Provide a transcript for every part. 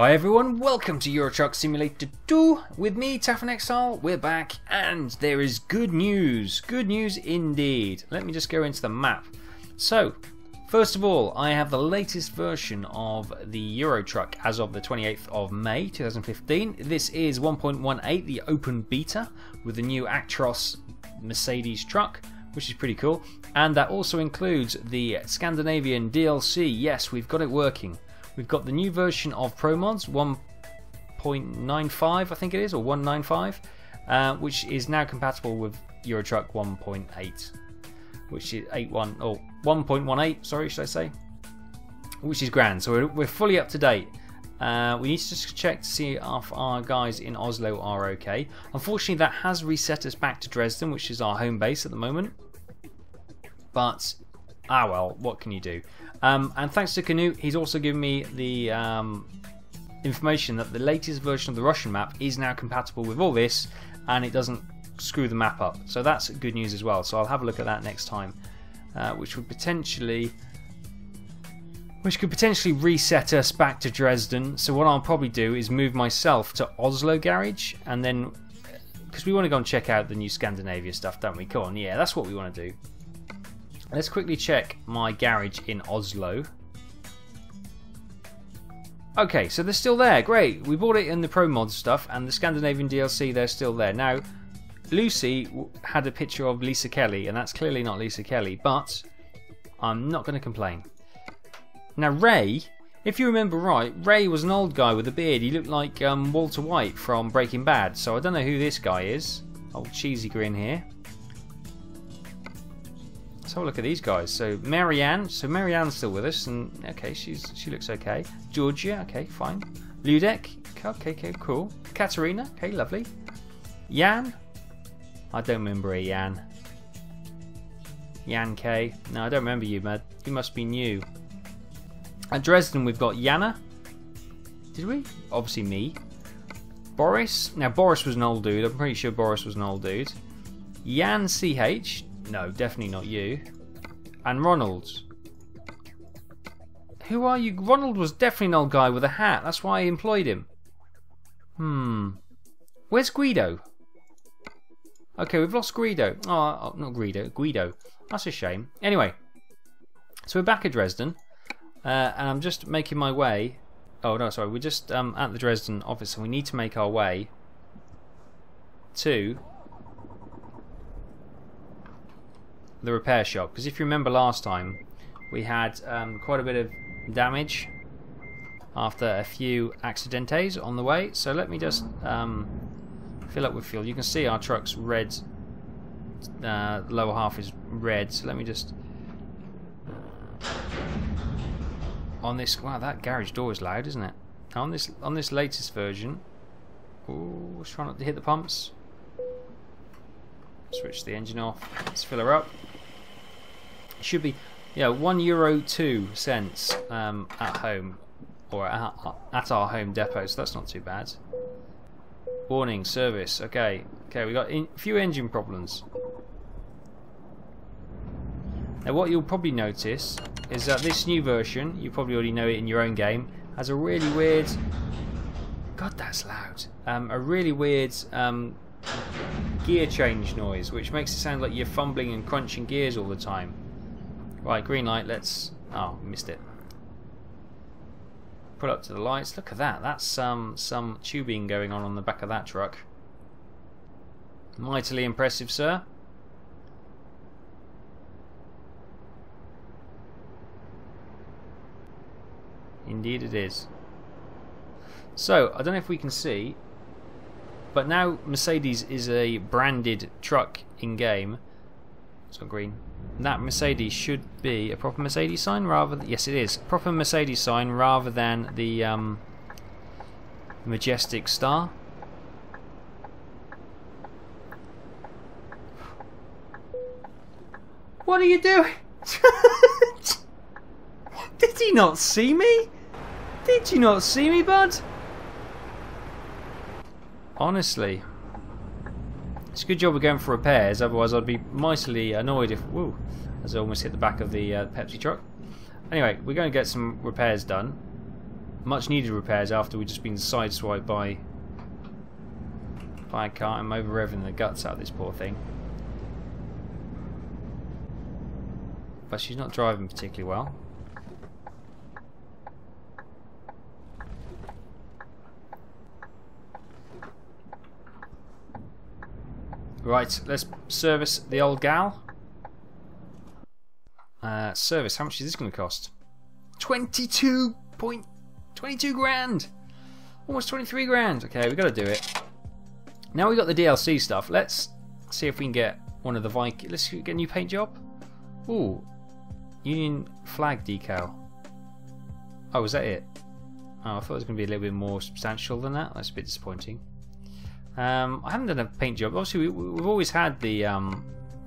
Hi everyone, welcome to Euro Truck Simulator 2 with me, Taff and Exile. We're back and there is good news indeed. Let me just go into the map. So, first of all, I have the latest version of the Euro Truck as of the 28th of May 2015. This is 1.18, the open beta, with the new Actros Mercedes truck, which is pretty cool. And that also includes the Scandinavian DLC. Yes, we've got it working. We've got the new version of Promods 1.95, I think it is, or 195, which is now compatible with Euro Truck 1.8, which is 1.18, sorry, should I say, which is grand. So we're fully up to date. We need to just check to see if our guys in Oslo are okay. Unfortunately, that has reset us back to Dresden, which is our home base at the moment. But well, what can you do? And thanks to Canute, he's also given me the information that the latest version of the Russian map is now compatible with all this, and it doesn't screw the map up. So that's good news as well. So I'll have a look at that next time, which could potentially reset us back to Dresden. So what I'll probably do is move myself to Oslo garage, and then because we want to go and check out the new Scandinavia stuff, don't we? Come on, yeah, that's what we want to do. Let's quickly check my garage in Oslo. Okay, so they're still there. Great. We bought it in the Promods stuff, and the Scandinavian DLC, they're still there. Now, Lucy had a picture of Lisa Kelly, and that's clearly not Lisa Kelly, but I'm not going to complain. Now, Ray, if you remember right, Ray was an old guy with a beard. He looked like Walter White from Breaking Bad, so I don't know who this guy is. Old cheesy grin here. Let's have a look at these guys. So Marianne, Marianne's still with us, and okay, she looks okay. Georgia, okay, fine. Ludek, okay, cool. Katerina, okay, lovely. Jan, I don't remember a Jan. Jan K, no, I don't remember you, man. You must be new. At Dresden, we've got Jana. Did we? Obviously me. Boris. Now Boris was an old dude. I'm pretty sure Boris was an old dude. Jan CH. No, definitely not you. And Ronald. Who are you? Ronald was definitely an old guy with a hat. That's why I employed him. Where's Guido? Okay, we've lost Guido. Oh, not Guido. Guido. That's a shame. Anyway, so we're back at Dresden. And I'm just making my way. Oh, no, sorry. We're just at the Dresden office, and we need to make our way to the repair shop, because if you remember last time we had quite a bit of damage after a few accidentes on the way. So let me just fill up with fuel. You can see our truck's red, lower half is red, so let me just on this. Wow, that garage door is loud, isn't it? On this latest version, ooh, let's try not to hit the pumps. Switch the engine off. Let's fill her up. It should be, yeah, €1.02 at home, or at our home depot. So that's not too bad. Warning, service. Okay, we got a few engine problems. Now, what you'll probably notice is that this new version, you probably already know it in your own game, has a really weird. God, that's loud. A really weird gear change noise, which makes it sound like you're fumbling and crunching gears all the time. Right, green light, let's... Oh, missed it. Pull up to the lights. Look at that. That's some tubing going on the back of that truck. Mightily impressive, sir. Indeed it is. So, I don't know if we can see, but now Mercedes is a branded truck in-game. It's got green. That Mercedes should be a proper Mercedes sign rather than... Yes, it is. Proper Mercedes sign rather than the majestic star. What are you doing? Did he not see me? Did you not see me, bud? Honestly, it's a good job we're going for repairs, otherwise I'd be mightily annoyed if... Whoa, as I almost hit the back of the Pepsi truck. Anyway, we're going to get some repairs done. much needed repairs after we'd just been sideswiped by a car. I'm over revving the guts out of this poor thing. But she's not driving particularly well. Right, let's service the old gal. Service, how much is this going to cost? 22 grand! Almost 23 grand. Okay, we've got to do it. Now we've got the DLC stuff. Let's see if we can get one of the Viking. Let's get a new paint job. Ooh, Union flag decal. Oh, was that it? Oh, I thought it was going to be a little bit more substantial than that. That's a bit disappointing. I haven't done a paint job. Obviously, we've always had the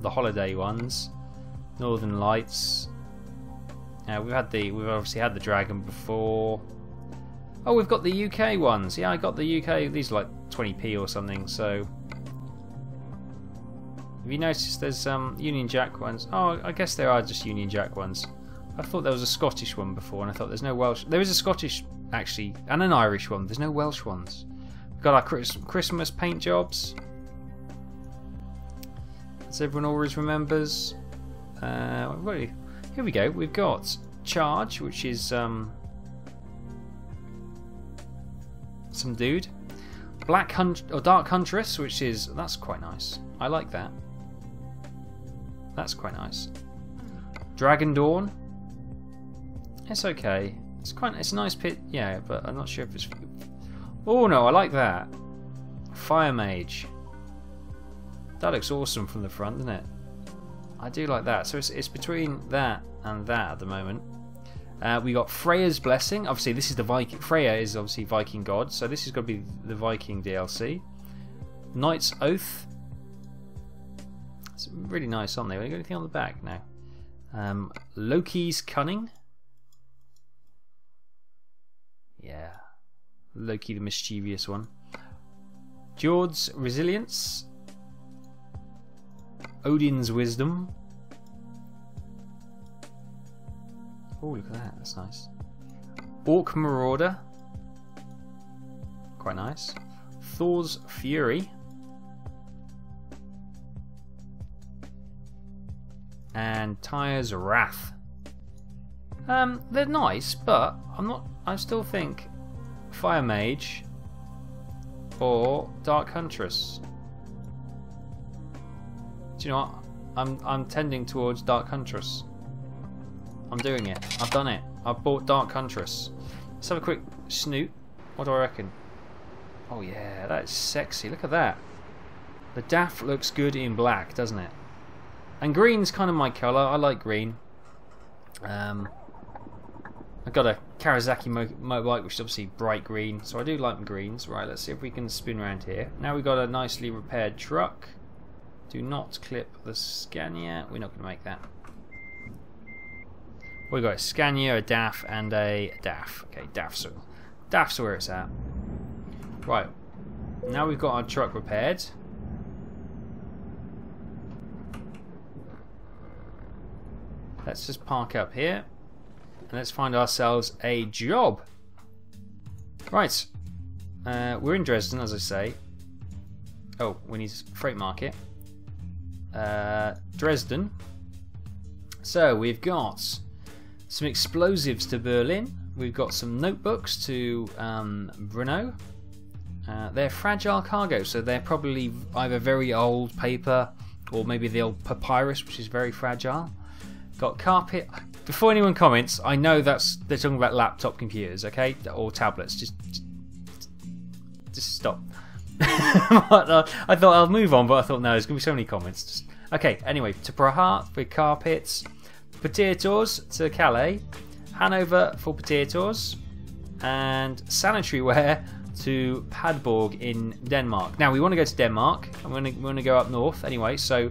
holiday ones, Northern Lights. We've obviously had the dragon before. Oh, we've got the UK ones. Yeah, I got the UK. These are like 20p or something. So, have you noticed there's Union Jack ones? Oh, I guess there are just Union Jack ones. I thought there was a Scottish one before, and I thought there's no Welsh. There is a Scottish actually, and an Irish one. There's no Welsh ones. We've got our Christmas paint jobs, as everyone always remembers. Here we go. We've got Charge, which is some dude. Dark Huntress, which is that's quite nice. I like that. That's quite nice. Dragon Dawn. It's okay. It's a nice pit, yeah, but I'm not sure if it's. Oh no, I like that. Fire Mage. That looks awesome from the front, doesn't it? I do like that. So it's between that and that at the moment. We got Freya's Blessing. Obviously, this is the Viking. Freya is obviously Viking god, so this is going to be the Viking DLC. Knight's Oath. It's really nice, aren't they? We got anything on the back now? Loki's Cunning. Yeah, Loki the mischievous one. Jord's Resilience. Odin's Wisdom. Oh, look at that, that's nice. Orc Marauder. Quite nice. Thor's Fury. And Tyre's Wrath. They're nice, but I still think Fire Mage or Dark Huntress. Do you know what? I'm tending towards Dark Huntress. I'm doing it. I've done it. I've bought Dark Huntress. Let's have a quick snoot. What do I reckon? Oh yeah, that's sexy. Look at that. The Taff looks good in black, doesn't it? And green's kind of my colour. I like green. I've got a Kawasaki motorbike, which is obviously bright green, so I do like the greens. Right, let's see if we can spin around here. Now we've got a nicely repaired truck. Do not clip the Scania. We're not going to make that. We've got a Scania, a Taff, and a Taff. Okay, Taff's where it's at. Right, now we've got our truck repaired. Let's just park up here. And let's find ourselves a job. Right. We're in Dresden, as I say. Oh, we need a freight market. Dresden. So we've got some explosives to Berlin. We've got some notebooks to Brno. They're fragile cargo, so they're probably either very old paper or maybe the old papyrus, which is very fragile. Got carpet. Before anyone comments, I know they're talking about laptop computers, okay, or tablets. Just stop. I thought I'll move on, but I thought no, there's gonna be so many comments. Okay, anyway, to Praha for carpets, potatoes to Calais, Hanover for potatoes, and sanitary ware to Padborg in Denmark. Now we want to go to Denmark. We want to go up north anyway, so.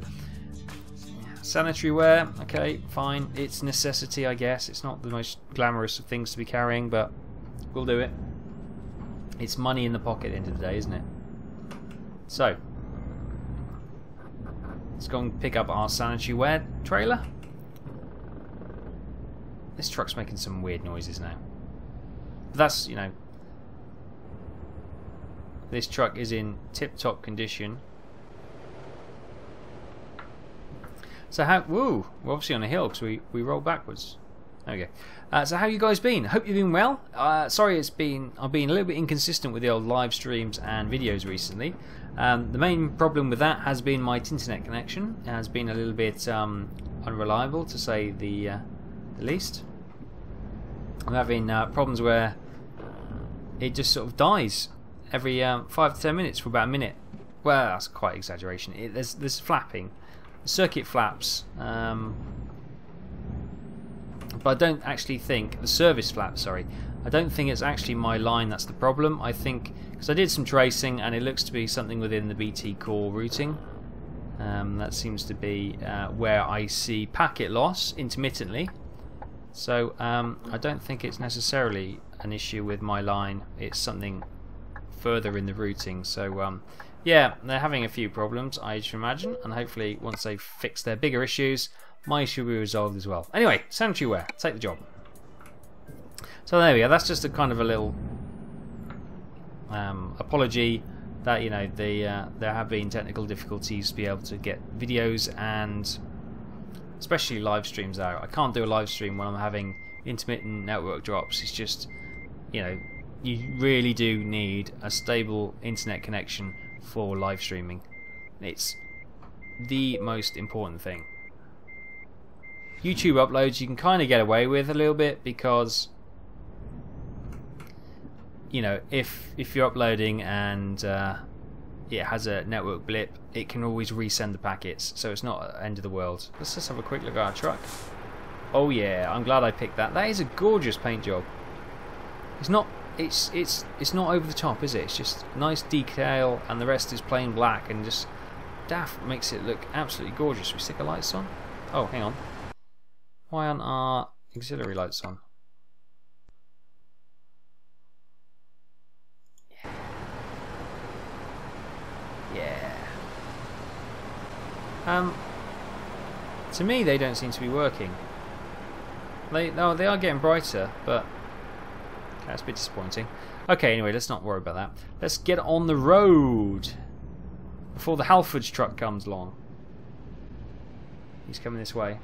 Sanitary wear, okay, fine. It's necessity, I guess. It's not the most glamorous of things to be carrying, but we'll do it. It's money in the pocket at the end of the day, isn't it? So, let's go and pick up our sanitary wear trailer. This truck's making some weird noises now. But that's, you know, this truck is in tip-top condition. So how? Woo! We're obviously on a hill because we rolled backwards. Okay. So how you guys been? Hope you've been well. Sorry, I've been a little bit inconsistent with the old live streams and videos recently. The main problem with that has been my internet connection. It has been a little bit unreliable, to say the least. I'm having problems where it just sort of dies every 5 to 10 minutes for about a minute. Well, that's quite exaggeration. There's flapping. The circuit flaps. But I don't actually think the service flaps. Sorry, I don't think it's actually my line that's the problem. I think because I did some tracing and it looks to be something within the BT core routing. That seems to be where I see packet loss intermittently. So I don't think it's necessarily an issue with my line. It's something further in the routing. So yeah, they're having a few problems, I should imagine, and hopefully once they fix their bigger issues, my issue will be resolved as well. Anyway, sanitary ware, take the job. So there we go. That's just a kind of a little apology that, you know, there have been technical difficulties to be able to get videos and especially live streams out. I can't do a live stream when I'm having intermittent network drops. It's just, you know, you really do need a stable internet connection for live streaming. It's the most important thing. YouTube uploads you can kind of get away with a little bit because, you know, if you're uploading and it has a network blip, it can always resend the packets, so it's not the end of the world. Let's just have a quick look at our truck. Oh yeah, I'm glad I picked that. That is a gorgeous paint job. It's not not over the top, is it? It's just nice decal, and the rest is plain black, and just Taff makes it look absolutely gorgeous. We stick the lights on. Oh, hang on. Why aren't our auxiliary lights on? Yeah. To me, they don't seem to be working. They are getting brighter, but that's a bit disappointing. Okay, anyway, let's not worry about that. Let's get on the road before the Halfords truck comes along. He's coming this way.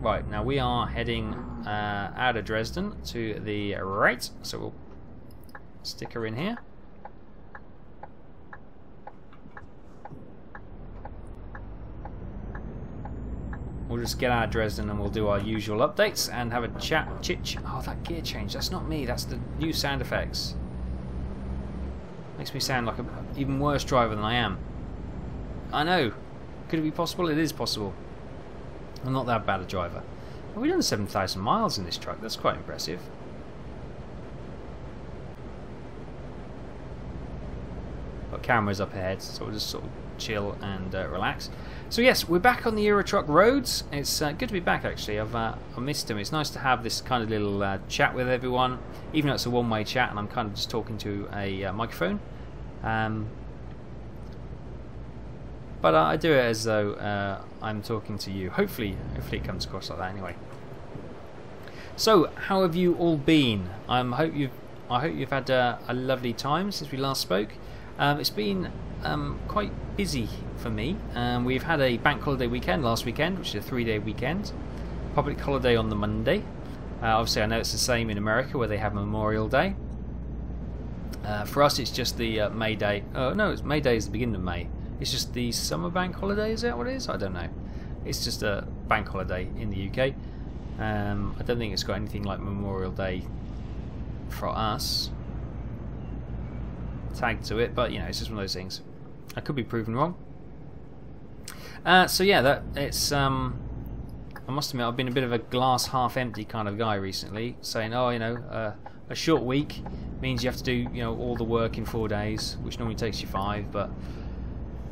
Right, now we are heading out of Dresden to the right, so we'll stick her in here. We'll just get out of Dresden and we'll do our usual updates and have a chat. Oh, that gear change, that's not me, that's the new sound effects. Makes me sound like an even worse driver than I am. I know. Could it be possible? It is possible. I'm not that bad a driver. Well, we've done 7,000 miles in this truck. That's quite impressive. Got cameras up ahead, so we'll just sort of chill and relax. So yes, we're back on the Euro Truck roads. It's good to be back, actually. I missed them. It's nice to have this kind of little chat with everyone, even though it's a one-way chat and I'm kind of just talking to a microphone. But I do it as though I'm talking to you. Hopefully it comes across like that anyway. So, how have you all been? I hope you've had a lovely time since we last spoke. It's been quite busy for me. We've had a bank holiday weekend last weekend, which is a 3-day weekend. Public holiday on the Monday. Obviously, I know it's the same in America where they have Memorial Day. For us, it's just the May Day. Oh no, it's May Day is the beginning of May. It's just the summer bank holiday, is that what it is? I don't know. It's just a bank holiday in the UK. I don't think it's got anything like Memorial Day for us tagged to it, but you know, it's just one of those things. I could be proven wrong. So yeah, it's I must admit I've been a bit of a glass half empty kind of guy recently, saying, oh, you know, a short week means you have to do, you know, all the work in 4 days, which normally takes you 5, but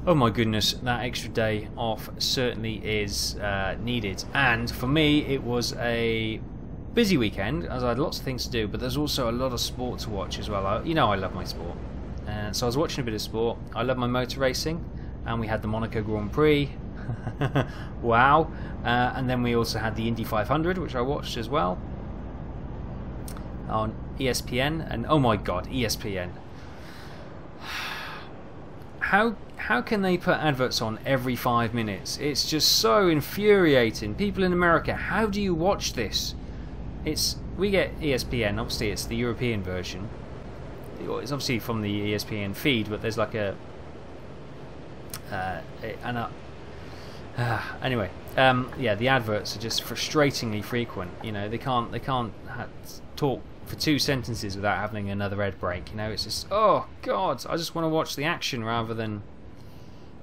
oh my goodness, that extra day off certainly is needed. And for me, it was a busy weekend, as I had lots of things to do, but there's also a lot of sport to watch as well. You know, I love my sport. So I was watching a bit of sport. I love my motor racing, and we had the Monaco Grand Prix. Wow. And then we also had the Indy 500, which I watched as well. on ESPN, and oh my god, ESPN. How can they put adverts on every 5 minutes? It's just so infuriating. People in America, how do you watch this? We get ESPN, obviously it's the European version. It's obviously from the ESPN feed, but there's like anyway, yeah, the adverts are just frustratingly frequent. You know, they can't talk for 2 sentences without having another ad break. You know, it's just, oh god, I just want to watch the action rather than.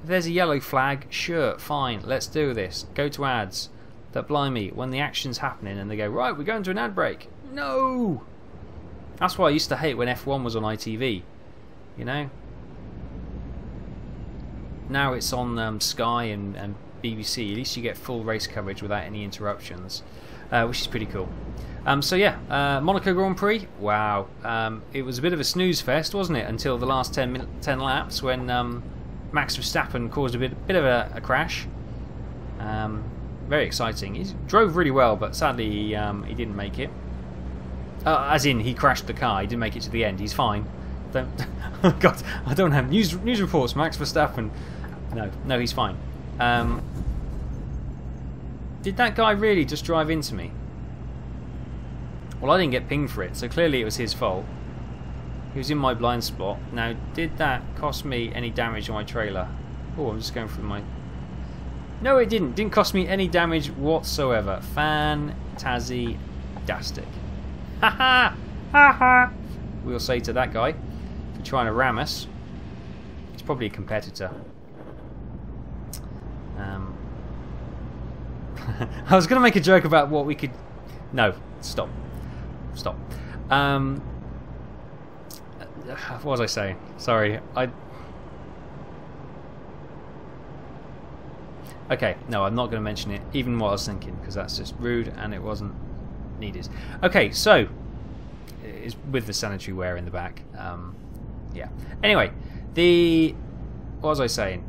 If there's a yellow flag, sure, fine, let's do this. Go to ads. But blimey, when the action's happening and they go, right, we're going to an ad break. No! That's why I used to hate when F1 was on ITV. You know? Now it's on Sky and BBC. At least you get full race coverage without any interruptions, which is pretty cool. So yeah, Monaco Grand Prix. Wow, it was a bit of a snooze fest, wasn't it? Until the last 10 laps when Max Verstappen caused a bit of a crash. Very exciting. He drove really well, but sadly he didn't make it. As in, he crashed the car. He didn't make it to the end. He's fine. Don't. Oh God, I don't have news reports. Max Verstappen. No, he's fine. Did that guy really just drive into me? Well, I didn't get pinged for it, so clearly it was his fault. He was in my blind spot. Now, did that cost me any damage on my trailer? Oh, I'm just going through my... No, it didn't. Didn't cost me any damage whatsoever. Fantastic. Ha ha! Ha ha! We'll say to that guy for trying to ram us. He's probably a competitor. I was going to make a joke about what we could... No, stop. What was I saying? Sorry, Okay, no, I'm not going to mention it, even what I was thinking, because that's just rude and it wasn't needed. Okay, so it's with the sanitary ware in the back. Yeah. Anyway, what was I saying?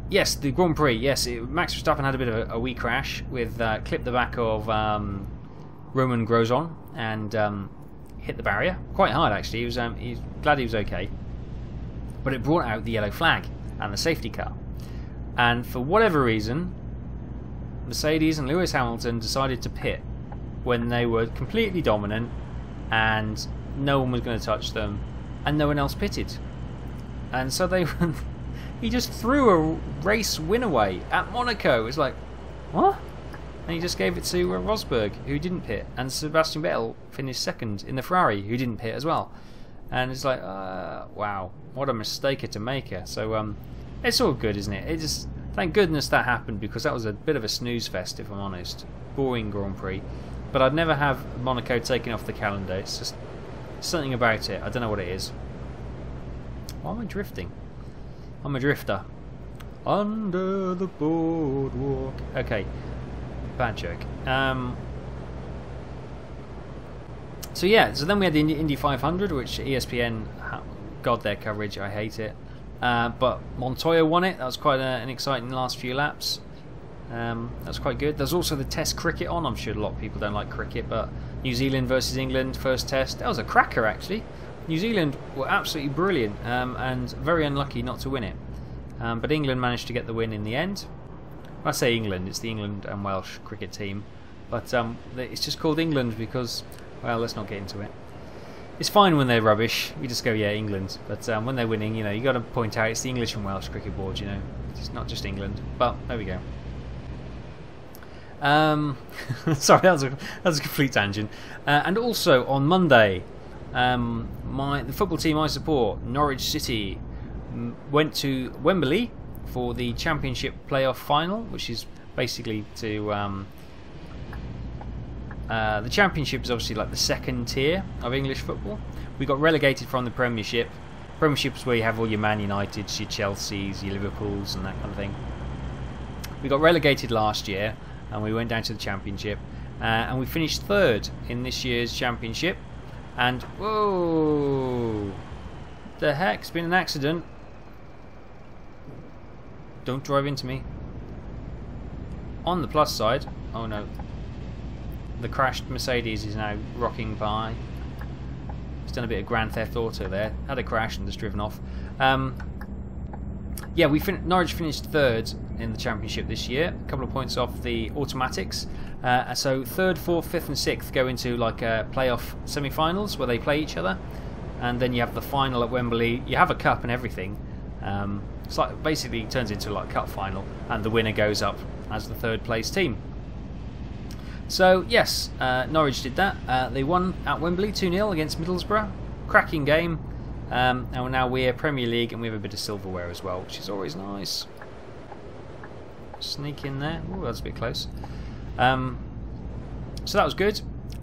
Yes, the Grand Prix. Yes, Max Verstappen had a bit of a wee crash with clipped the back of Roman Grosjean and hit the barrier quite hard. Actually, he's glad he was okay. But it brought out the yellow flag and the safety car. And for whatever reason, Mercedes and Lewis Hamilton decided to pit when they were completely dominant and no one was going to touch them and no one else pitted. And so he just threw a race win away at Monaco. It's like, what? And he just gave it to Rosberg, who didn't pit, and Sebastian Vettel finished second in the Ferrari, who didn't pit as well. And it's like, wow, what a mistake to make. So it's all good, isn't it? It just, thank goodness that happened, because that was a bit of a snooze fest, if I'm honest. Boring Grand Prix. But I'd never have Monaco taken off the calendar. It's just something about it. I don't know what it is. Why am I drifting? I'm a drifter. Under the boardwalk. Okay. Bad joke. So yeah, so then we had the Indy 500, which ESPN, God, their coverage, I hate it. But Montoya won it. That was quite an exciting last few laps. That's quite good. There's also the Test cricket on. I'm sure a lot of people don't like cricket, but New Zealand versus England, first Test. That was a cracker, actually. New Zealand were absolutely brilliant and very unlucky not to win it. But England managed to get the win in the end. I say England, it's the England and Welsh cricket team. But it's just called England because, well, let's not get into it. It's fine when they're rubbish. We just go, yeah, England. But when they're winning, you know, you got to point out it's the English and Welsh cricket board, you know. It's not just England. But there we go. Sorry, that was a complete tangent. And also on Monday, the football team I support, Norwich City, went to Wembley for the Championship playoff final, which is basically to the Championship is obviously like the second tier of English football. We got relegated from the Premiership. Premiership is where you have all your Man Uniteds, your Chelseas, your Liverpools, and that kind of thing. We got relegated last year, and we went down to the Championship, and we finished third in this year's Championship. And whoa, the heck! It's been an accident. Don't drive into me. On the plus side, oh no, the crashed Mercedes is now rocking by. He's done a bit of Grand Theft Auto there. Had a crash and just driven off. Yeah, Norwich finished third in the championship this year. A couple of points off the automatics. So third, fourth, fifth, and sixth go into like playoff semi-finals where they play each other, and then you have the final at Wembley. You have a cup and everything. It's like basically it turns into like a cup final, and the winner goes up as the third place team. So yes, Norwich did that. They won at Wembley 2-0 against Middlesbrough. Cracking game. And now we're Premier League, and we have a bit of silverware as well, which is always nice. Sneak in there. Ooh, that's a bit close. So that was good.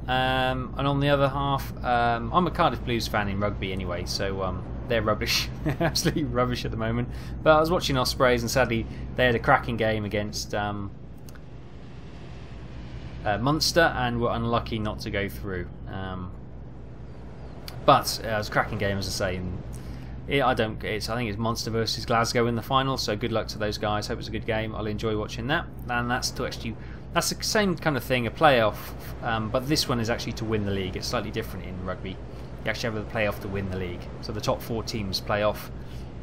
And on the other half, I'm a Cardiff Blues fan in rugby anyway, so they're rubbish. Absolutely rubbish at the moment. But I was watching Ospreys, and sadly they had a cracking game against Munster and were unlucky not to go through. But it was a cracking game, as I say. And I think it's Munster versus Glasgow in the final. So good luck to those guys. Hope it's a good game. I'll enjoy watching that. And that's the same kind of thing, a playoff. But this one is actually to win the league. It's slightly different in rugby. You actually have a playoff to win the league. So the top 4 teams play off,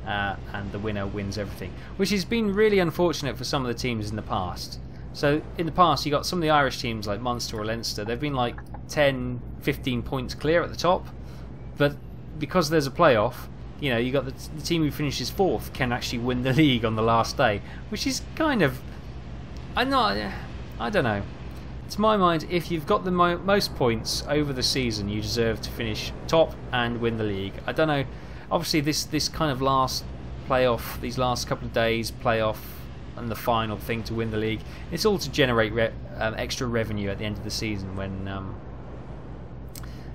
and the winner wins everything, which has been really unfortunate for some of the teams in the past. So in the past, you got some of the Irish teams like Munster or Leinster. They've been like 10, 15 points clear at the top. But because there's a playoff, you know, you got the team who finishes 4th can actually win the league on the last day, which is kind of, I don't know. To my mind, if you've got the most points over the season, you deserve to finish top and win the league. I don't know. Obviously, this kind of last playoff, these last couple of days playoff, and the final thing to win the league, it's all to generate extra revenue at the end of the season when.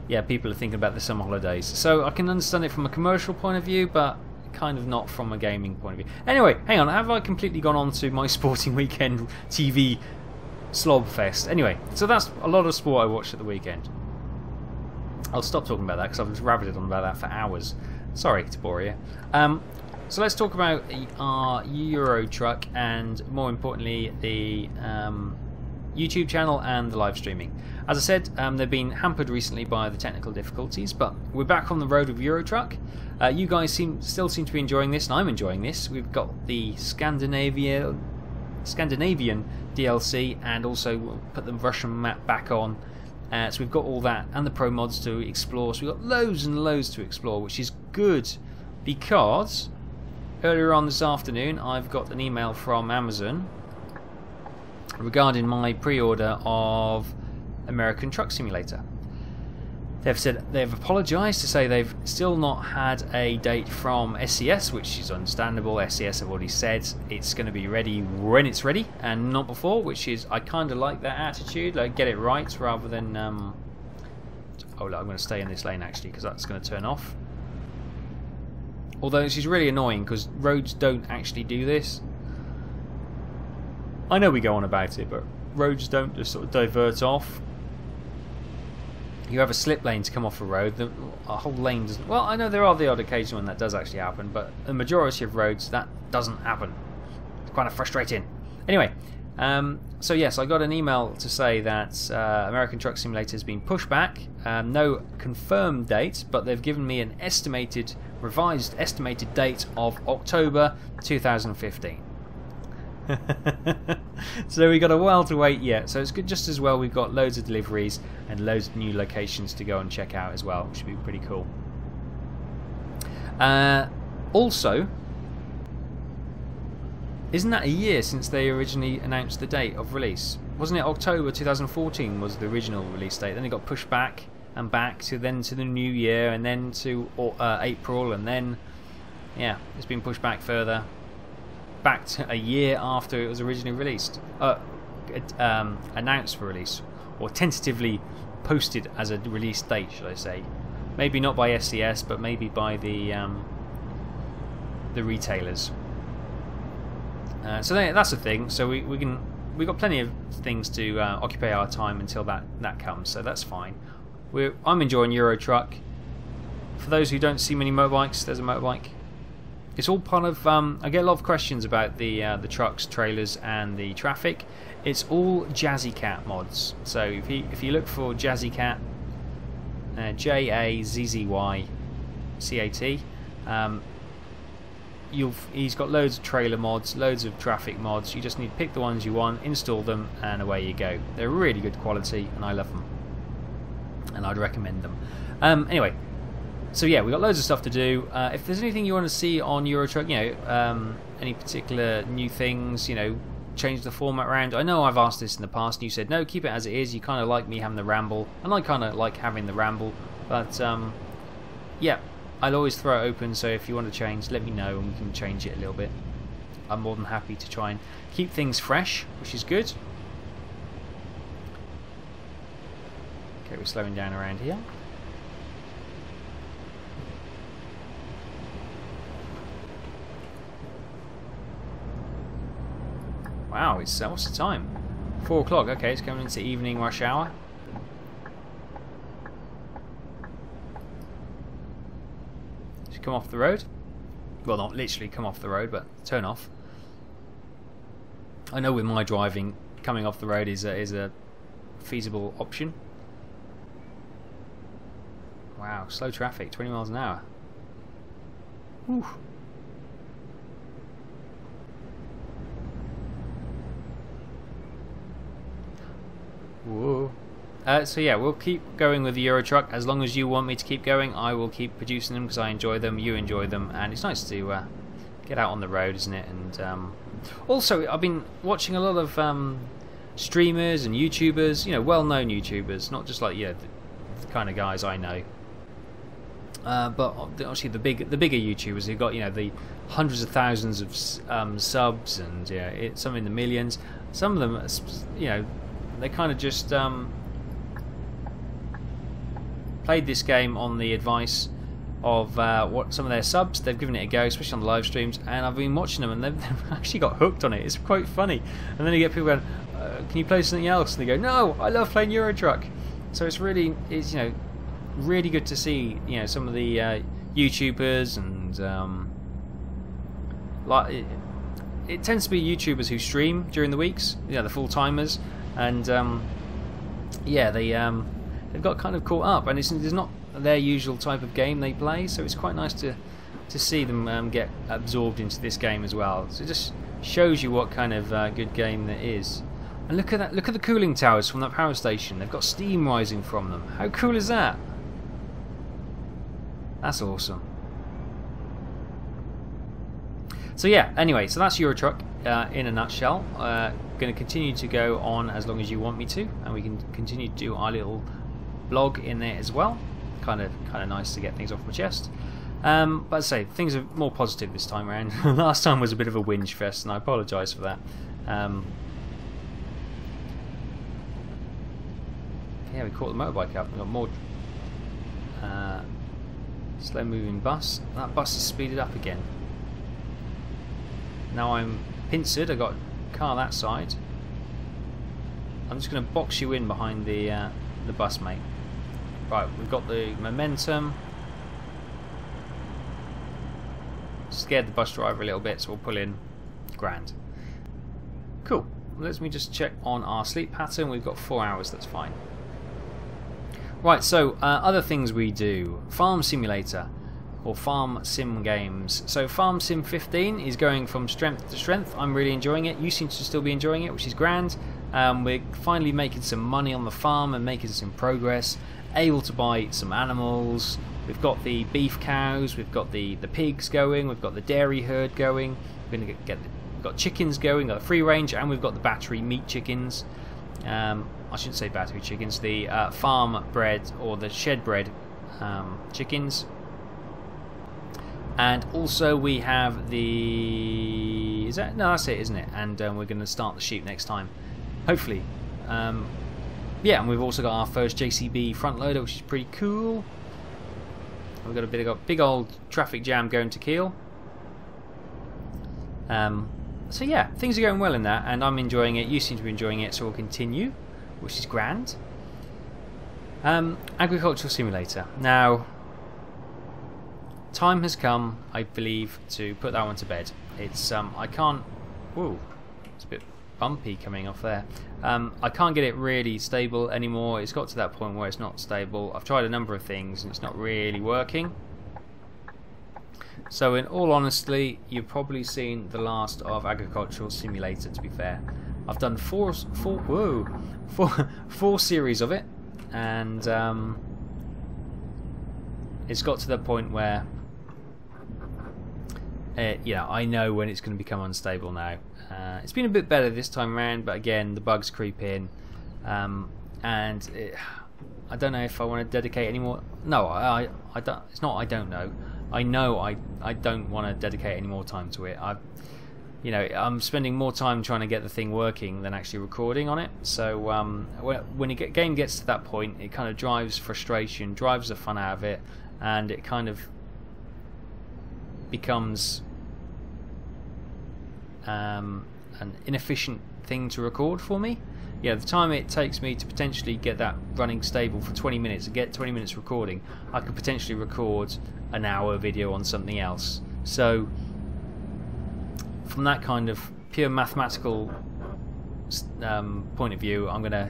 Yeah, people are thinking about the summer holidays. So I can understand it from a commercial point of view, but kind of not from a gaming point of view. Anyway, hang on, have I completely gone on to my sporting weekend TV slob fest? Anyway, so that's a lot of sport I watched at the weekend. I'll stop talking about that because I've just rabbited on about that for hours. Sorry to bore you. So let's talk about our Euro truck and, more importantly, the YouTube channel and the live streaming. As I said, they've been hampered recently by the technical difficulties, but we're back on the road with Euro Truck. You guys still seem to be enjoying this, and I'm enjoying this. We've got the Scandinavian DLC, and also we'll put the Russian map back on. So we've got all that, and the Promods to explore. So we've got loads and loads to explore, which is good, because earlier on this afternoon I've got an email from Amazon regarding my pre-order of American Truck Simulator. They've apologised to say they've still not had a date from SCS, which is understandable. SCS have already said it's going to be ready when it's ready and not before, which is, I kind of like that attitude, like get it right rather than oh look, I'm going to stay in this lane actually because that's going to turn off. Although this is really annoying because roads don't actually do this. I know we go on about it, but roads don't just sort of divert off. You have a slip lane to come off a road, a whole lane doesn't. Well, I know there are the odd occasion when that does actually happen, but the majority of roads that doesn't happen. It's kind of frustrating. Anyway, so yes, I got an email to say that American Truck Simulator has been pushed back. No confirmed date, but they've given me an revised estimated date of October 2015. So we've got a while to wait yet, so it's good. Just as well we've got loads of deliveries and loads of new locations to go and check out as well, which would be pretty cool. Also, isn't that a year since they originally announced the date of release? Wasn't it October 2014 was the original release date, then it got pushed back and back to the new year, and then to April, and then yeah, it's been pushed back further, back to a year after it was originally released, announced for release, or tentatively posted as a release date, should I say? Maybe not by SCS, but maybe by the retailers. So that's the thing. So we've got plenty of things to occupy our time until that comes. So that's fine. I'm enjoying Euro Truck. For those who don't see many motorbikes, there's a motorbike. It's all part of. I get a lot of questions about the trucks, trailers, and the traffic. It's all Jazzycat mods. So if you look for Jazzycat, Jazzycat. He's got loads of trailer mods, loads of traffic mods. You just need to pick the ones you want, install them, and away you go. They're really good quality, and I love them, and I'd recommend them. Anyway, so yeah, we've got loads of stuff to do. If there's anything you want to see on Eurotruck, any particular new things, change the format around. I know I've asked this in the past, and you said no, keep it as it is. You kind of like me having the ramble, and I kind of like having the ramble, but yeah. I'll always throw it open, so if you want to change, let me know and we can change it a little bit. I'm more than happy to try and keep things fresh, which is good. Okay, we're slowing down around here. Wow, it's what's the time? 4 o'clock. Okay, it's coming into evening rush hour. Come off the road. Well, not literally come off the road, but turn off. I know with my driving, coming off the road is a feasible option. Wow, slow traffic, 20 miles an hour. Whew. Whoa. So yeah, we'll keep going with the Eurotruck. As long as you want me to keep going, I will keep producing them because I enjoy them, you enjoy them, and it's nice to get out on the road, isn't it? And also, I've been watching a lot of streamers and YouTubers, well-known YouTubers, not just like the kind of guys I know, but obviously the bigger YouTubers who've got the hundreds of thousands of subs and some in the millions. Some of them, they kind of just played this game on the advice of what some of their subs. They've given it a go, especially on the live streams, and I've been watching them, and they've actually got hooked on it. It's quite funny. And then you get people going, "Can you play something else?" And they go, "No, I love playing Eurotruck." So it's really good to see some of the YouTubers and it tends to be YouTubers who stream during the weeks, the full timers, and they've got kind of caught up, and it's not their usual type of game they play, so it's quite nice to see them get absorbed into this game as well. So it just shows you what kind of good game there is. And look at that! Look at the cooling towers from that power station. They've got steam rising from them. How cool is that? That's awesome. So yeah, anyway, so that's Eurotruck in a nutshell. Going to continue to go on as long as you want me to, and we can continue to do our little blog in there as well. Kind of nice to get things off my chest. But as I say, things are more positive this time around. Last time was a bit of a whinge fest, and I apologise for that. Yeah, we caught the motorbike up. We've got more slow moving bus. That bus has speeded up again. Now I'm pincered. I got a car that side. I'm just going to box you in behind the bus, mate. Right, we've got the momentum. Scared the bus driver a little bit, so we'll pull in. Grand. Cool. Let me just check on our sleep pattern. We've got 4 hours, that's fine. Right, so other things we do. Farm Simulator, or Farm Sim games. So Farm Sim 15 is going from strength to strength. I'm really enjoying it. You seem to still be enjoying it, which is grand. We're finally making some money on the farm and making some progress. Able to buy some animals. We've got the beef cows, we've got the pigs going, we've got the dairy herd going. We're going to we've got chickens going, got the free range, and we've got the battery meat chickens. I shouldn't say battery chickens, the farm bred or the shed bred chickens. And also we have the... no, that's it, isn't it? And we're going to start the sheep next time, hopefully. Yeah, and we've also got our first JCB front loader, which is pretty cool. We've got a big old traffic jam going to Kiel. So yeah, things are going well in that, and I'm enjoying it. You seem to be enjoying it, so we'll continue, which is grand. Agricultural Simulator. Now, time has come, I believe, to put that one to bed. It's I can't. Whoa, it's a bit bumpy coming off there. I can't get it really stable anymore. It's got to that point where it's not stable. I've tried a number of things and it's not really working. So in all honesty, you've probably seen the last of Agricultural Simulator, to be fair. I've done four series of it, and it's got to the point where I know when it's going to become unstable now. It's been a bit better this time around, but again, the bugs creep in, and I don't know if I want to dedicate any more. No, I don't. It's not. I don't know. I know I don't want to dedicate any more time to it. I'm spending more time trying to get the thing working than actually recording on it. So when a game gets to that point, it kind of drives frustration, drives the fun out of it, and it kind of becomes an inefficient thing to record for me. The time it takes me to potentially get that running stable for 20 minutes and get 20 minutes recording, I could potentially record an hour video on something else. So from that kind of pure mathematical point of view, I'm going to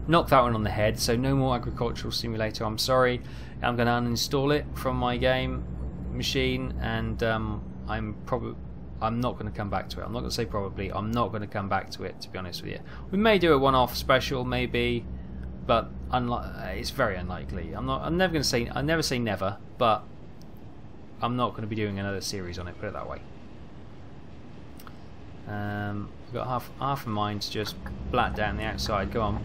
knock that one on the head. So no more Agricultural Simulator, I'm sorry. I'm going to uninstall it from my game machine, and I'm not going to come back to it. I'm not going to say probably. I'm not going to come back to it, to be honest with you. We may do a one-off special, maybe, but it's very unlikely. I never say never, but I'm not going to be doing another series on it. Put it that way. I've got half a mind to just blat down the outside. Go on.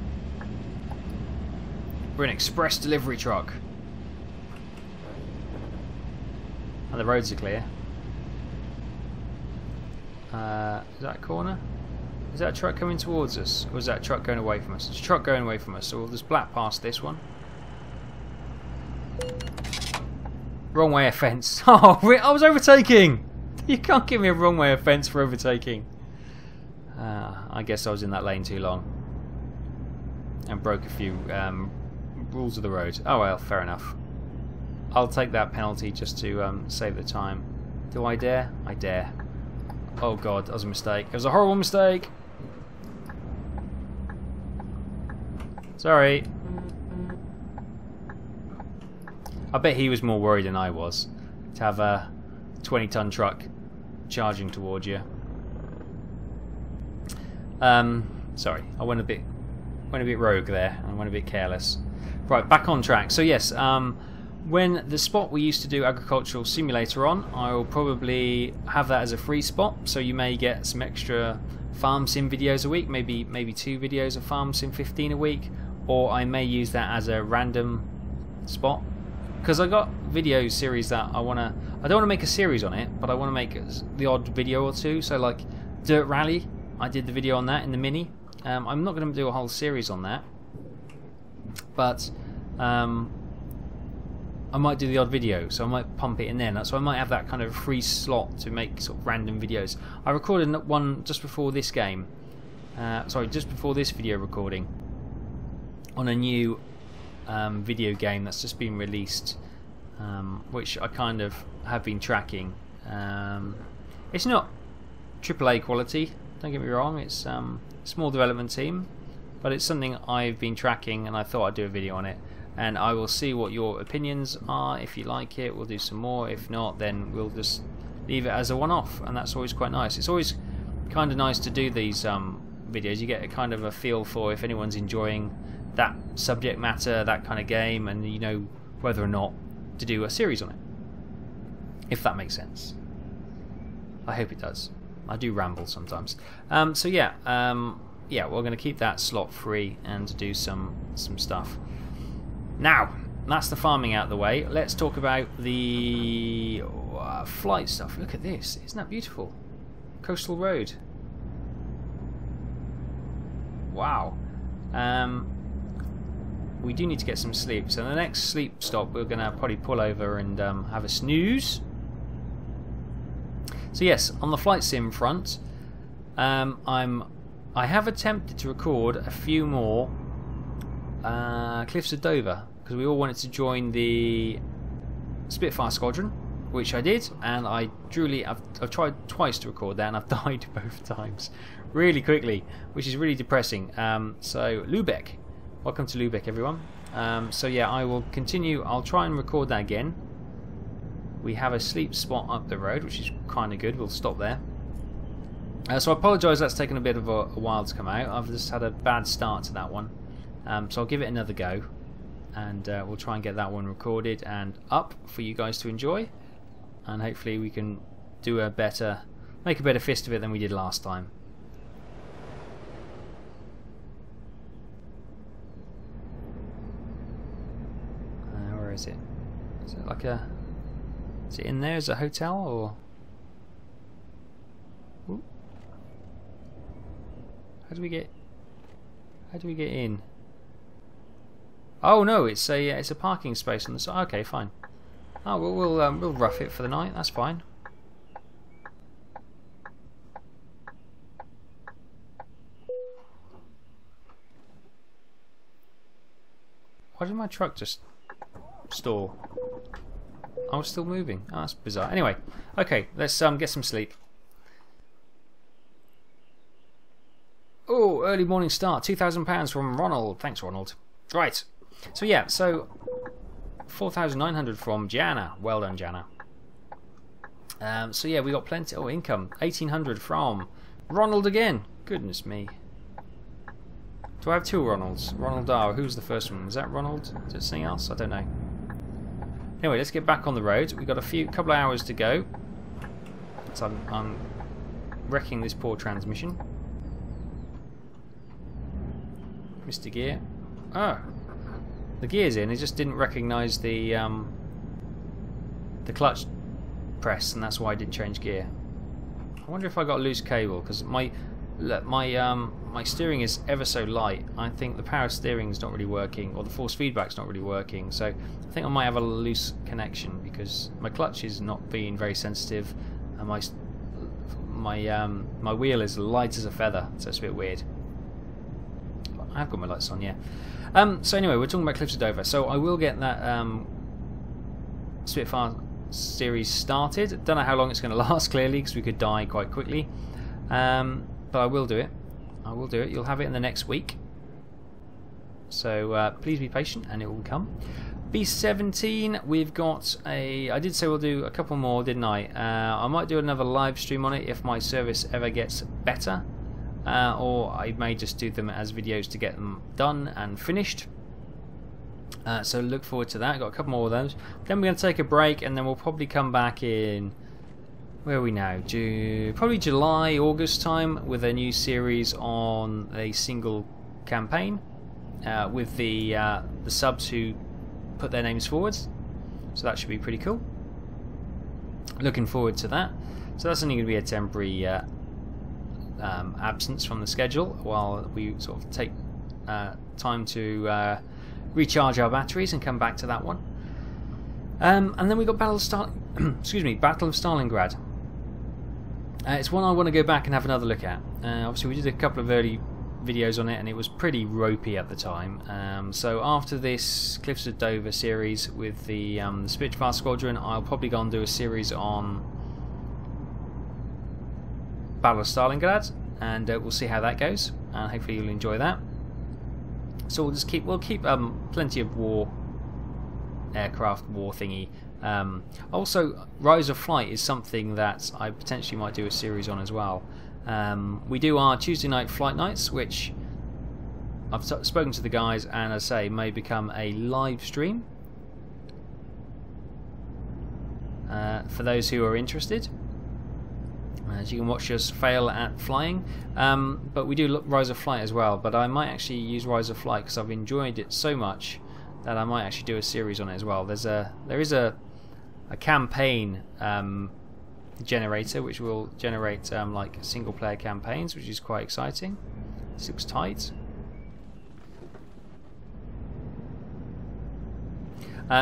We're an express delivery truck, and the roads are clear. Is that a corner? Is that a truck coming towards us? Or is that a truck going away from us? It's a truck going away from us, so we'll just blat past this one. Wrong way offence. Oh, I was overtaking! You can't give me a wrong way offence for overtaking. I guess I was in that lane too long. And broke a few rules of the road. Oh well, fair enough. I'll take that penalty just to save the time. Do I dare? I dare. Oh god, that was a mistake. It was a horrible mistake. Sorry. I bet he was more worried than I was to have a 20-ton truck charging towards you. Sorry, I went a bit rogue there. I went a bit careless. Right, back on track. So yes, when the spot we used to do Agricultural Simulator on, I will probably have that as a free spot, so you may get some extra farm sim videos a week, maybe 2 videos of farm sim 15 a week, or I may use that as a random spot, because I got video series that I don't want to make a series on it, but I want to make the odd video or two. So like Dirt Rally, I did the video on that in the mini. I'm not going to do a whole series on that, but I might do the odd video, so I might pump it in there. So I might have that kind of free slot to make sort of random videos. I recorded one just before this game, just before this video recording, on a new video game that's just been released, which I kind of have been tracking. It's not AAA quality, don't get me wrong, it's a small development team, but it's something I've been tracking and I thought I'd do a video on it. And I will see what your opinions are. If you like it, we'll do some more. If not, then we'll just leave it as a one-off, and that's always quite nice. It's always kind of nice to do these videos. You get a kind of a feel for if anyone's enjoying that subject matter, that kind of game, and you know whether or not to do a series on it, if that makes sense. I hope it does. I do ramble sometimes. So yeah, we're going to keep that slot free and do some stuff. Now, that's the farming out of the way. Let's talk about the flight stuff. Look at this. Isn't that beautiful? Coastal road. Wow. We do need to get some sleep. So the next sleep stop, we're going to probably pull over and have a snooze. So yes, on the flight sim front, I have attempted to record a few more Cliffs of Dover, because we all wanted to join the Spitfire Squadron, which I did, and I've tried twice to record that, and I've died both times really quickly, which is really depressing. So Lubeck, welcome to Lubeck, everyone. So yeah, I will continue. I'll try and record that again. We have a sleep spot up the road, which is kind of good. We'll stop there. So I apologise, that's taken a bit of a while to come out. I've just had a bad start to that one. So I'll give it another go, and we'll try and get that one recorded and up for you guys to enjoy. And hopefully we can do make a better fist of it than we did last time. Where is it? Is it like a... Is it in there as a hotel, or... Ooh. How do we get in? Oh no, it's a parking space on the side. Okay, fine. Oh, we'll rough it for the night. That's fine. Why did my truck just stall? I was still moving. Oh, that's bizarre. Anyway, okay, let's get some sleep. Oh, early morning start. £2,000 from Ronald. Thanks, Ronald. Right. So yeah, so 4,900 from Jana. Well done, Jana. So yeah, we got plenty. Oh, income 1,800 from Ronald again. Goodness me. Do I have two Ronalds? Ronald R. Who's the first one? Is that Ronald? Is it something else? I don't know. Anyway, let's get back on the road. We've got a couple of hours to go. So I'm wrecking this poor transmission. Mr. Gear. Oh, the gear's in. It just didn't recognise the clutch press, and that's why I did change gear. I wonder if I got a loose cable, because my steering is ever so light. I think the power steering is not really working, or the force feedback's not really working. So I think I might have a loose connection because my clutch is not being very sensitive, and my wheel is light as a feather. So it's a bit weird. I've got my lights on, yeah. So anyway, we're talking about Cliffs of Dover. So I will get that Spitfire series started. Don't know how long it's going to last, clearly, because we could die quite quickly. But I will do it. I will do it. You'll have it in the next week. So please be patient, and it will come. B17, we've got a... I did say we'll do a couple more, didn't I? I might do another live stream on it if my service ever gets better. Or I may just do them as videos to get them done and finished. So look forward to that. Got a couple more of those. Then we're going to take a break, and then we'll probably come back in... Where are we now? Probably July, August time, with a new series on a single campaign with the subs who put their names forwards. So that should be pretty cool. Looking forward to that. So that's only going to be a temporary absence from the schedule while we sort of take time to recharge our batteries and come back to that one. And then we got Battle of Stalingrad. It's one I want to go back and have another look at. Obviously we did a couple of early videos on it, and it was pretty ropey at the time. So after this Cliffs of Dover series with the Spitfire Squadron, I'll probably go and do a series on Battle of Stalingrad, and we'll see how that goes. Hopefully you'll enjoy that. So we'll keep plenty of aircraft war thingy. Also, Rise of Flight is something that I potentially might do a series on as well. We do our Tuesday night flight nights, which I've spoken to the guys, and as I say, may become a live stream for those who are interested. As you can watch us fail at flying, but we do Rise of Flight as well. But I might actually use Rise of Flight because I've enjoyed it so much that I might actually do a series on it as well. There is a campaign generator which will generate like single player campaigns, which is quite exciting. This looks tight.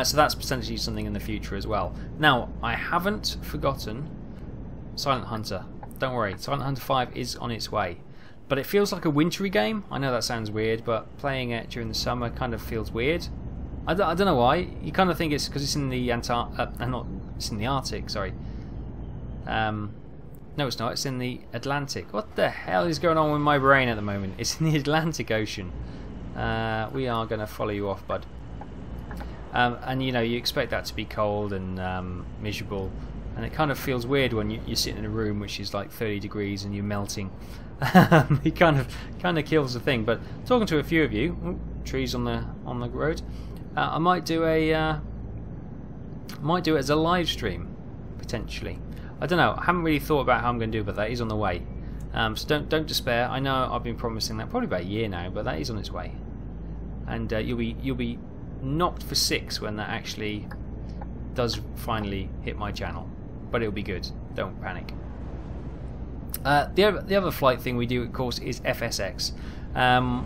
So that's potentially something in the future as well. Now, I haven't forgotten Silent Hunter. Don't worry, Silent Hunter 5 is on its way. But it feels like a wintry game. I know that sounds weird, but playing it during the summer kind of feels weird. I don't know why. You kind of think it's because it's in the It's in the Arctic, sorry. No, it's not. It's in the Atlantic. What the hell is going on with my brain at the moment? It's in the Atlantic Ocean. We are going to follow you off, bud. And you know, you expect that to be cold and miserable, and it kind of feels weird when you're sitting in a room which is like 30 degrees and you're melting. It kind of kills the thing. But talking to a few of you, trees on the road, I might do it as a live stream potentially. I don't know. I haven't really thought about how I'm going to do it, but that is on the way. So don't despair. I know I've been promising that probably about a year now, but that is on its way. And you'll be knocked for 6 when that actually does finally hit my channel. But it'll be good. Don't panic. The other flight thing we do, of course, is FSX.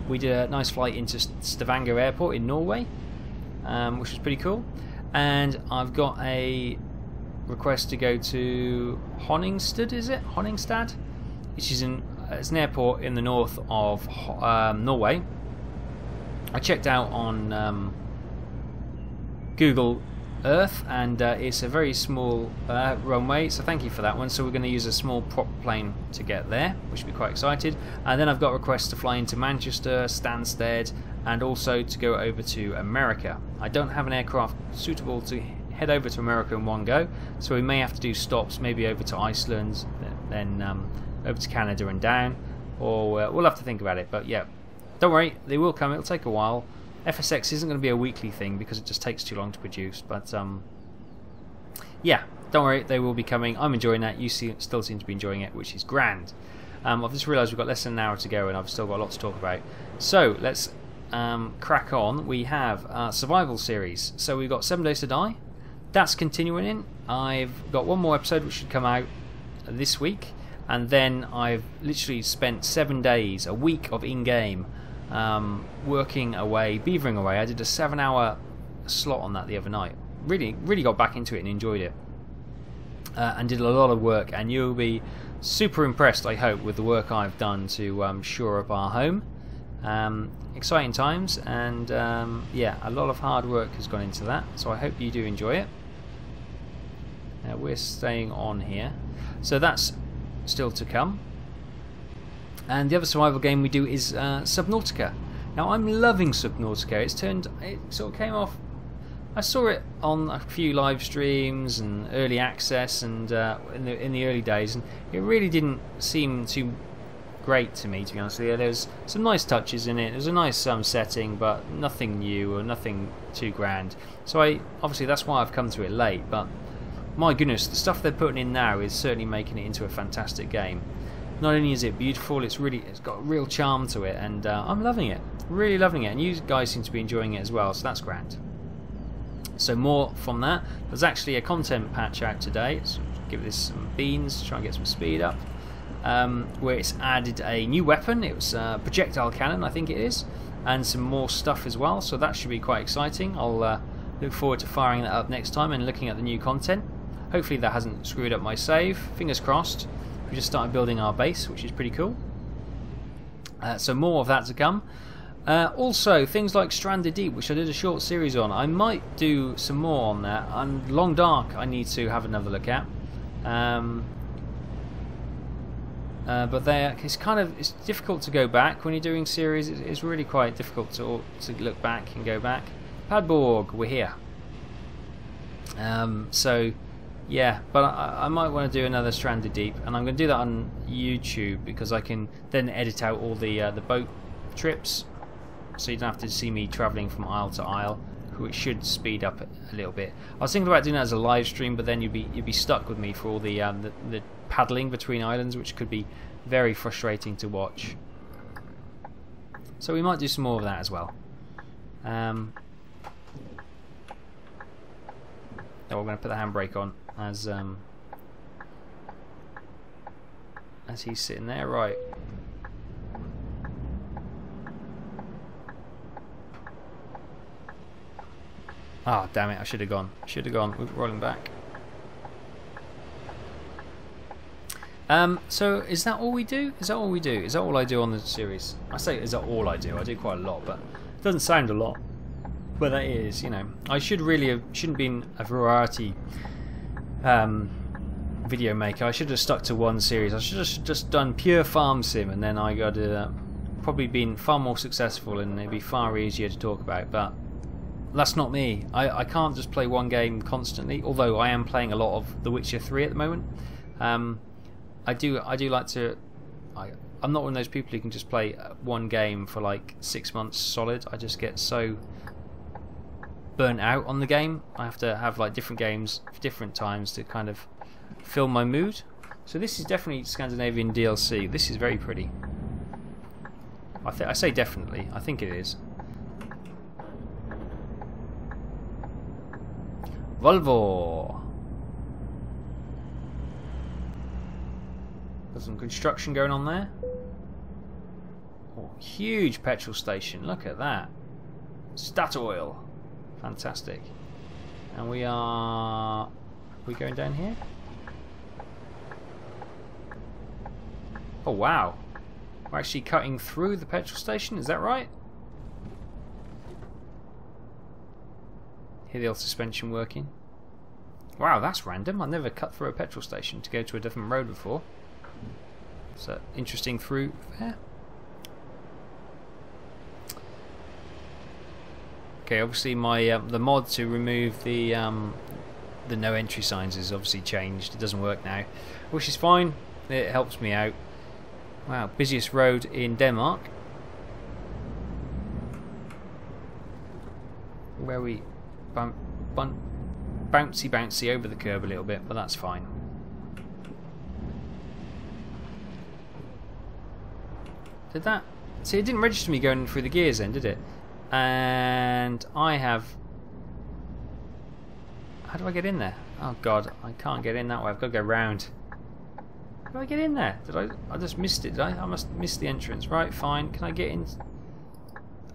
We did a nice flight into Stavanger Airport in Norway, which was pretty cool. And I've got a request to go to Honningstad, is it? Honningstad? Which is it's an airport in the north of Norway. I checked out on Google Earth, and it's a very small runway, so thank you for that one. So we're going to use a small prop plane to get there, which will be quite excited. And then I've got requests to fly into Manchester, Stansted, and also to go over to America. I don't have an aircraft suitable to head over to America in one go, so we may have to do stops, maybe over to Iceland, then over to Canada and down, or we'll have to think about it. But yeah, don't worry, they will come. It'll take a while. FSX isn't going to be a weekly thing because it just takes too long to produce, but yeah, don't worry, they will be coming. I'm enjoying that. You still seem to be enjoying it, which is grand. I've just realised we've got less than an hour to go and I've still got a lot to talk about. So let's crack on. We have a survival series. So we've got 7 Days to Die. That's continuing in. I've got one more episode which should come out this week, and then I've literally spent 7 days, a week of in-game, working away, beavering away. I did a 7-hour slot on that the other night. Really got back into it and enjoyed it, and did a lot of work. And you'll be super impressed, I hope, with the work I've done to shore up our home. Exciting times, and yeah, a lot of hard work has gone into that, so I hope you do enjoy it. We're staying on here, so that's still to come. And the other survival game we do is Subnautica. Now I'm loving Subnautica. It sort of came off, I saw it on a few live streams and early access, and in the early days, and it really didn't seem too great to me, to be honest with you. There's some nice touches in it. There's a nice setting, but nothing new or nothing too grand. So obviously that's why I've come to it late. But my goodness, the stuff they're putting in now is certainly making it into a fantastic game. Not only is it beautiful, it's got a real charm to it, and I'm loving it, really loving it. And you guys seem to be enjoying it as well, so that's grand. So more from that. There's actually a content patch out today. Let's give this some beans, try and get some speed up. Where it's added a new weapon. It was a projectile cannon, I think it is, and some more stuff as well, so that should be quite exciting. I'll look forward to firing that up next time and looking at the new content. Hopefully that hasn't screwed up my save, fingers crossed. We just started building our base, which is pretty cool. So more of that to come. Also things like Stranded Deep, which I did a short series on. I might do some more on that, and Long Dark I need to have another look at. But it's difficult to go back when you're doing series. It's really quite difficult to look back and go back. Padborg, we're here. So yeah, but I might want to do another Stranded Deep, and I'm going to do that on YouTube because I can then edit out all the boat trips, so you don't have to see me travelling from isle to isle, which should speed up a little bit. I was thinking about doing that as a live stream, but then you'd be stuck with me for all the paddling between islands, which could be very frustrating to watch. So we might do some more of that as well. Now we're going to put the handbrake on as he's sitting there, right. Ah, damn it, I should have gone. We're rolling back. So is that all we do? Is that all I do on the series? I say, is that all I do? I do quite a lot, but it doesn't sound a lot. But that is, you know, I shouldn't been a variety video maker. I should have stuck to one series. I should have just done pure farm sim, and then I got probably been far more successful, and it'd be far easier to talk about. But that's not me. I can't just play one game constantly. Although I am playing a lot of The Witcher 3 at the moment. I do like to. I'm not one of those people who can just play one game for like 6 months solid. I just get so burnt out on the game. I have to have like different games for different times to kind of fill my mood. So this is definitely Scandinavian DLC. This is very pretty. I say definitely. I think it is. Volvo. There's some construction going on there. Oh, huge petrol station. Look at that. Statoil. Fantastic. And we going down here? Oh wow. We're actually cutting through the petrol station, is that right? Hear the old suspension working. Wow, that's random. I've never cut through a petrol station to go to a different road before. So interesting through there. Okay, obviously my the mod to remove the no entry signs is obviously changed. It doesn't work now, which is fine. It helps me out. Wow, busiest road in Denmark. Where we bouncy over the curb a little bit, but that's fine. Did that? See, it didn't register me going through the gears then, did it? And I have... How do I get in there? Oh god, I can't get in that way. I've got to go round. How do I get in there? I just missed it, did I? I must have missed the entrance. Right, fine. Can I get in?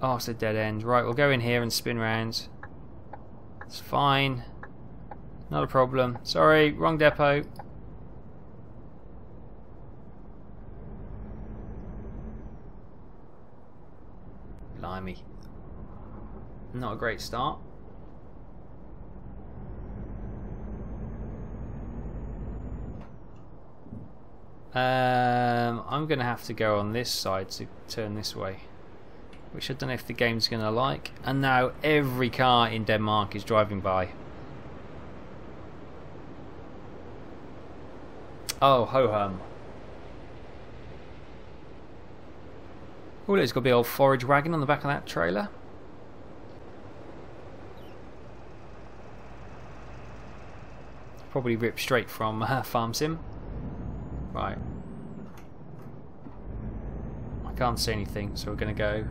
Oh, it's a dead end. Right, we'll go in here and spin round. It's fine. Not a problem. Sorry, wrong depot. Blimey. Not a great start. I'm going to have to go on this side to turn this way, which I don't know if the game's going to like. And now every car in Denmark is driving by. Oh, ho-hum. Oh, it's got a big old forage wagon on the back of that trailer. Probably ripped straight from Farm Sim. Right. I can't see anything, so we're going to go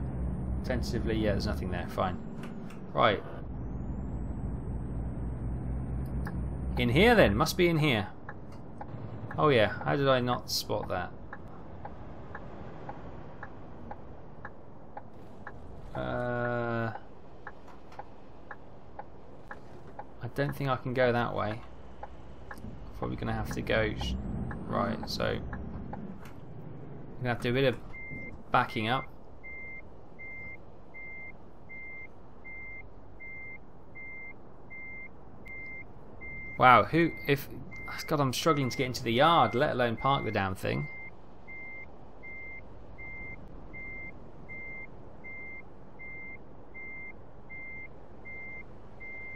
tentatively. Yeah, there's nothing there. Fine. Right. In here then. Must be in here. Oh yeah. How did I not spot that? I don't think I can go that way. Probably going to have to go right, so I'm going to have to do a bit of backing up. Wow, God, I'm struggling to get into the yard, let alone park the damn thing.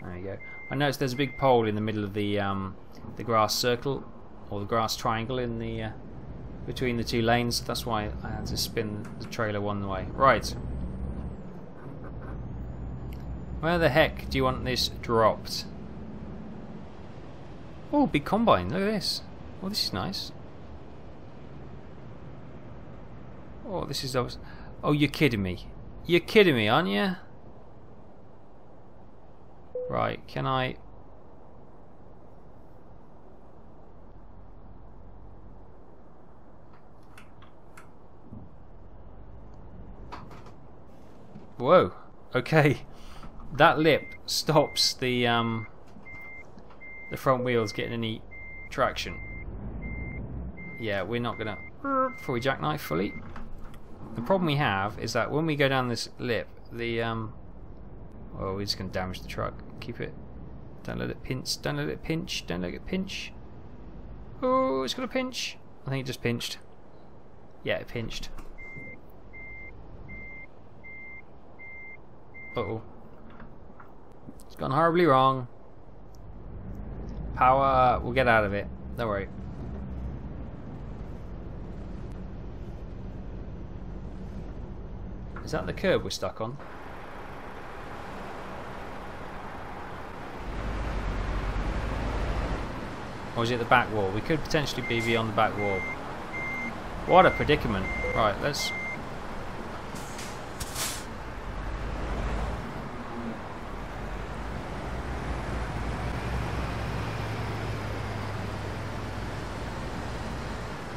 There you go. I noticed there's a big pole in the middle of the grass circle, or the grass triangle in the between the two lanes. That's why I had to spin the trailer one way. Right. Where the heck do you want this dropped? Oh, big combine. Look at this. Oh, this is nice. Oh, this is... Oh, you're kidding me. You're kidding me, aren't you? Right, can I... Whoa. Okay. That lip stops the front wheels getting any traction. Yeah, we're not gonna before we jackknife fully. The problem we have is that when we go down this lip, the oh, we're just gonna damage the truck. Keep it Don't let it pinch. Don't let it pinch. Don't let it pinch. Oh, it's got a pinch. I think it just pinched. Yeah, it pinched. Uh-oh. It's gone horribly wrong. Power. We'll get out of it. Don't worry. Is that the curb we're stuck on? Or is it the back wall? We could potentially be beyond the back wall. What a predicament. Right, let's...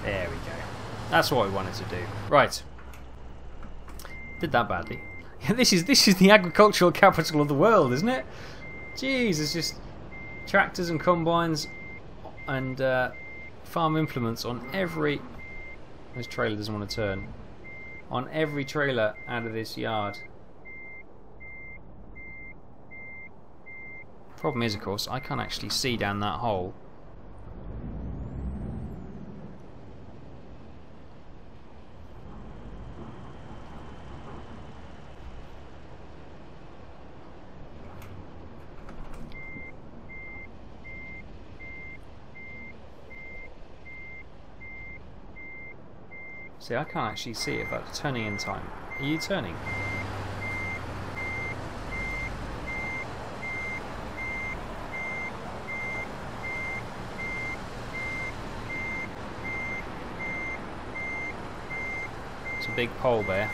There we go. That's what we wanted to do. Right. Did that badly. This is the agricultural capital of the world, isn't it? Jeez, it's just tractors and combines and farm implements on every... This trailer doesn't want to turn. On every trailer out of this yard. Problem is, of course, I can't actually see down that hole. See, I can't actually see if that's turning in time. Are you turning? It's a big pole there.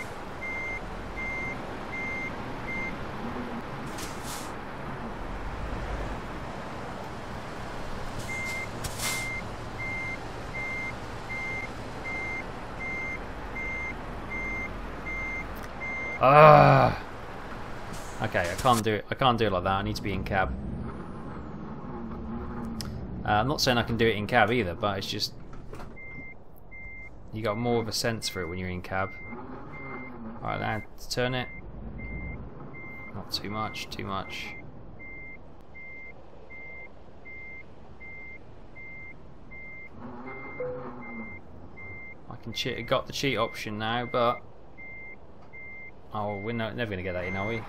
Okay, I can't do it. I can't do it like that. I need to be in cab. I'm not saying I can do it in cab either, but it's just you got more of a sense for it when you're in cab. Alright, now turn it. Not too much. Too much. I can cheat. I got the cheat option now, but oh, we're never going to get that in, are we?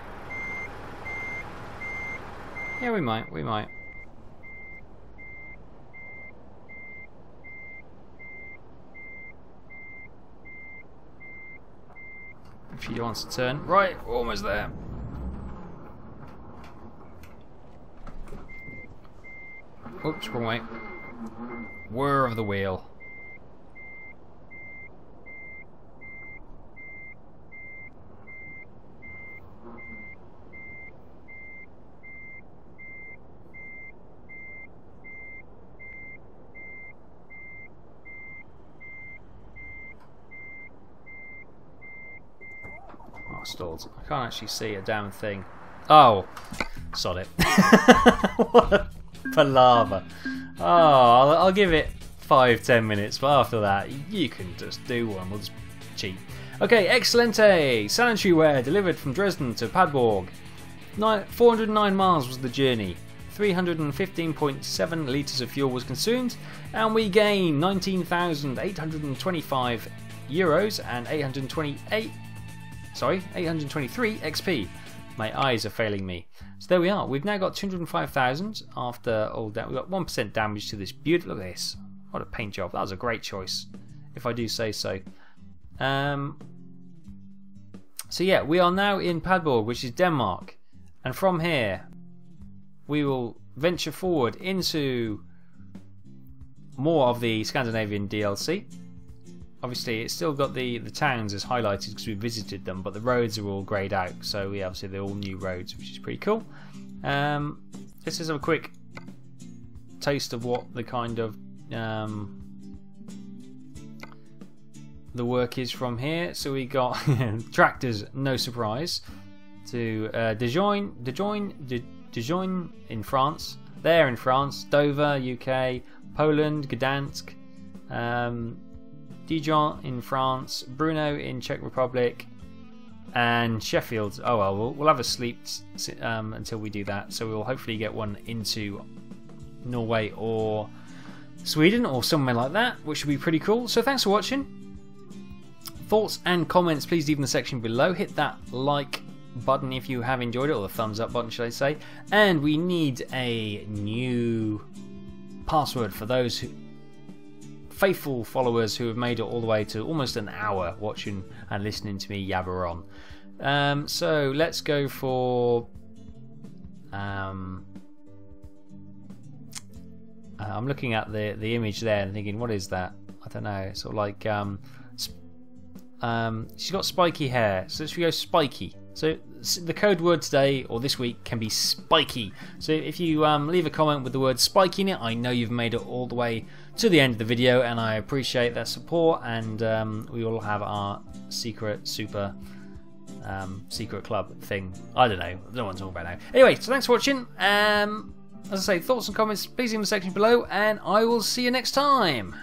Yeah, we might. We might. If she wants to turn. Right, almost there. Oops, wrong way. Whir of the wheel. Stalled. I can't actually see a damn thing. Oh, sod it. What a palaver. Oh, I'll give it 5-10 minutes, but after that, you can just do one. We'll just cheat. Okay, excelente. Sanitary ware delivered from Dresden to Padborg. 409 miles was the journey. 315.7 litres of fuel was consumed, and we gained 19,825 euros and 823 XP. My eyes are failing me. So there we are. We've now got 205,000 after all that. We've got 1% damage to this beautiful. Look at this. What a paint job. That was a great choice, if I do say so. So yeah, we are now in Padborg, which is Denmark. And from here, we will venture forward into more of the Scandinavian DLC. Obviously, it's still got the towns as highlighted because we visited them, but the roads are all greyed out, so we obviously they're all new roads, which is pretty cool. This is a quick taste of what the kind of the work is from here. So we got tractors, no surprise, to Dijon in France, there in France, Dover, UK, Poland, Gdansk. Dijon in France, Brno in Czech Republic, And Sheffield, oh well, we'll have a sleep until we do that. So we'll hopefully get one into Norway or Sweden or somewhere like that, which would be pretty cool. So thanks for watching. Thoughts and comments, please leave in the section below. Hit that like button if you have enjoyed it, or the thumbs up button, should I say. And we need a new password for those faithful followers who have made it all the way to almost an hour watching and listening to me yabber on. So let's go for I'm looking at the image there and thinking, what is that? I don't know. It's sort of like she's got spiky hair, so should we go spiky? So the code word today or this week can be spiky. So if you leave a comment with the word spiky in it, I know you've made it all the way to the end of the video, and I appreciate that support. And we will have our secret super secret club thing. I don't know what I'm talking about now. Anyway, so thanks for watching. As I say, thoughts and comments please leave in the section below, and I will see you next time.